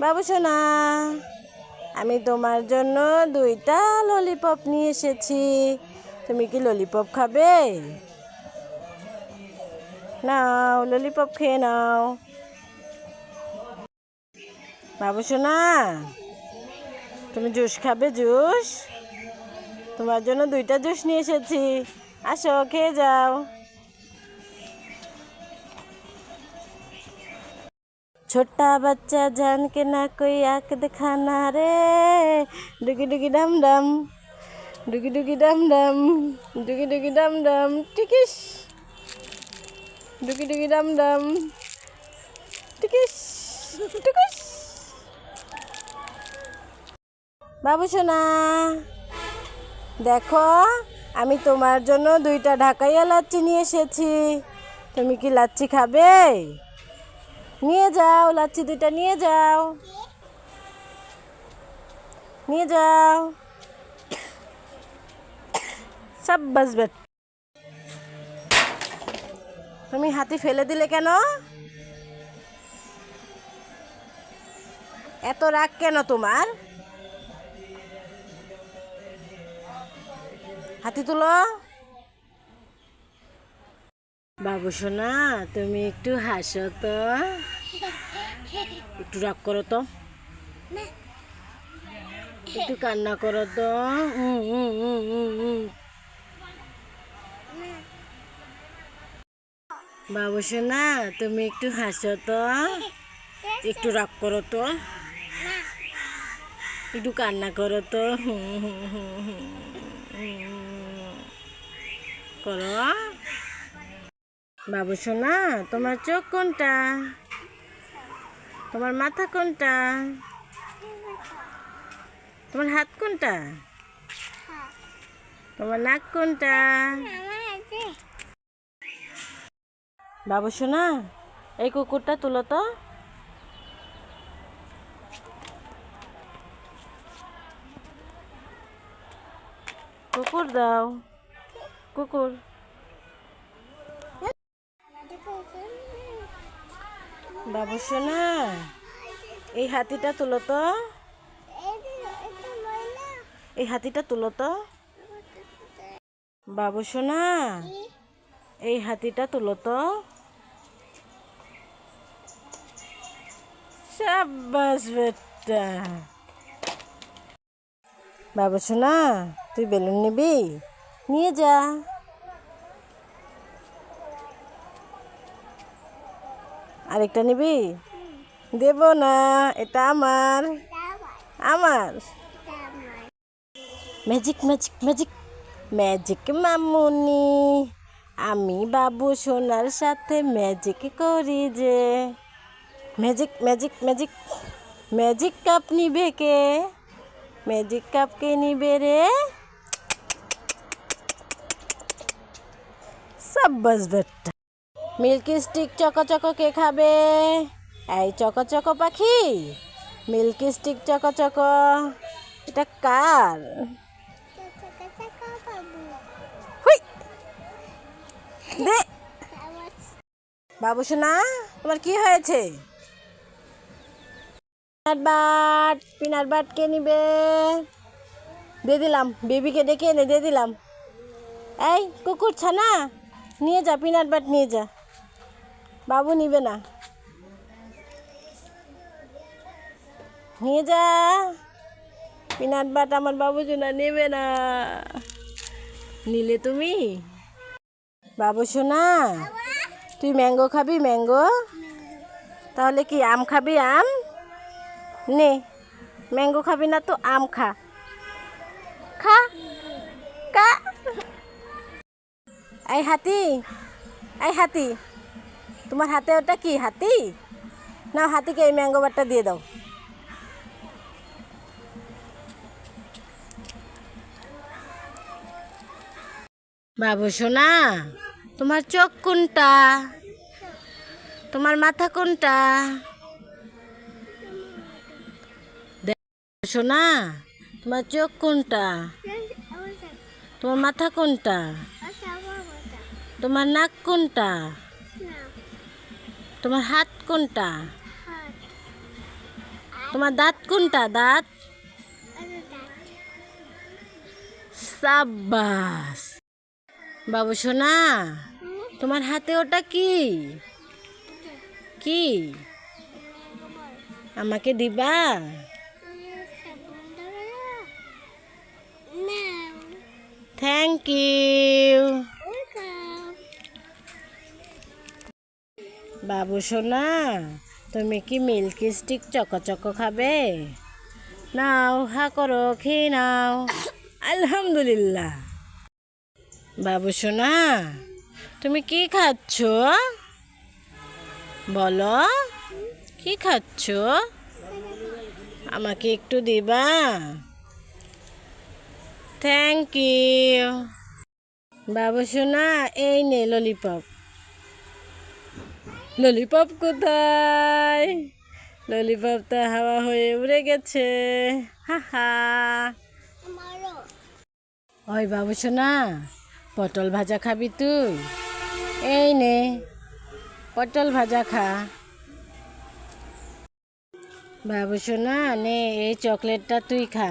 বাবু সোনা, আমি তোমার জন্য 2টা ললিপপ নিয়ে এসেছি। তুমি কি ললিপপ খাবে? নাও, ললিপপ খেয়ে নাও। বাবু সোনা, তুমি জুস খাবে? জুস তোমার জন্য 2টা জুস নিয়ে এসেছি। আসো, খেয়ে যাও। छोटा बच्चा जान के ना कोई आँख दिखाना रे, डुगी डुगी डम डम, डुगी डुगी डम डम, डुगी डुगी डम डम, टिकिश, डुगी डुगी डम डम, टिकिश टिकिश। বাবু সোনা, দেখো আমি তোমার জন্য 2টা ঢাকাইয়া লাচ্ছি নিয়ে এসেছি। তুমি কি লাচ্ছি খাবে? নিয়ে যাও, লাচ্ছি 2টা নিয়ে যাও, নিয়ে যাও। সব বাসবে। তুমি হাতি ফেলে দিলে কেন? এত রাগ কেন তোমার? হাতি তুলো। বাবু সোনা, তুমি একটু হাসো তো, একটু রাগ করো তো, একটু কান্না করো তো। বাবু সোনা, তুমি একটু হাসো তো, একটু রাগ করো তো, একটু কান্না করো তো, করো। বাবু সোনা, তোমার চোখ কোনটা? তোমার মাথা কোনটা? তোমার হাত কোনটা? তোমার নাক কোনটা? বাবু সোনা, এই কুকুরটা তুলো তো। কুকুর দাও, কুকুর। বাবু সোনা, এই হাতিটা তুলো তো, এই হাতিটা তুলো তো। বাবু সোনা, এই হাতিটা তুলো তো। শাবাশ বেটা। বাবু সোনা, তুই বেলুন নিবি? নিয়ে যা। আরেকটা নিবি? দেব না, এটা আমার, আমার। ম্যাজিক ম্যাজিক ম্যাজিক, ম্যাজিক মামুনি, আমি বাবু সোনার সাথে ম্যাজিক করি যে। Magic magic magic, magic cup নিবে কে? ম্যাজিক কাপ কে নিবে রে? সাব্বাস বেটা। মিল্কি স্টিক চকো চকো কে খাবে? এই চকো চকো পাখি, মিল্কি স্টিক চকো চকো, এটা কার? হুই দে। বাবু সোনা, তোমার কি হয়েছে? পিনাট বাট কে নিবে? দিয়ে দিলাম, বেবিকে ডেকে এনে দিয়ে দিলাম। এই কুকুর ছানা, নিয়ে যা, পিনাট বাট নিয়ে যা। বাবু নিবে না, নিয়ে যা। পিনাট বাট আমার বাবু সোনা নেবে না। নিলে তুমি? বাবু সোনা, তুই ম্যাঙ্গো খাবি? ম্যাঙ্গো? তাহলে কি আম খাবি? আম নে। ম্যাঙ্গো খাবি না তো আম খা, খা কা। এই হাতি, এই হাতি, তোমার হাতে ওটা কি? হাতি না, হাতিকে এই ম্যাঙ্গো বারটা দিয়ে দাও। বাবু সোনা, তোমার চোখ কোনটা? তোমার মাথা কোনটা? সোনা, তোমার চোখ কোনটা? তোমার মাথা কোনটা? তোমার নাক কোনটা? তোমার হাত কোনটা? তোমার দাঁত কোনটা দাঁত? সাব্বাস বাবু সোনা, তোমার হাতে ওটা কি? কি আমাকে দিবা? থ্যাংক ইউ বাবু সোনা, তুমি কি মিল্কি স্টিক চকো খাবে? নাও, হা করো, খেয়ে নাও। আলহামদুলিল্লাহ। বাবু সোনা, তুমি কি খাচ্ছ? বলো, কি খাচ্ছ? আমাকে একটু দিবা? থ্যাংক ইউ বাবু সোনা, এই নে ললিপপ। ললিপপ কোথায়? ললিপপ তো হাওয়া হয়ে উড়ে গেছে। হা হা। ওই বাবু সোনা, পটল ভাজা খাবি তুই? এই নে, পটল ভাজা খা। বাবু সোনা, নে এই চকলেটটা তুই খা।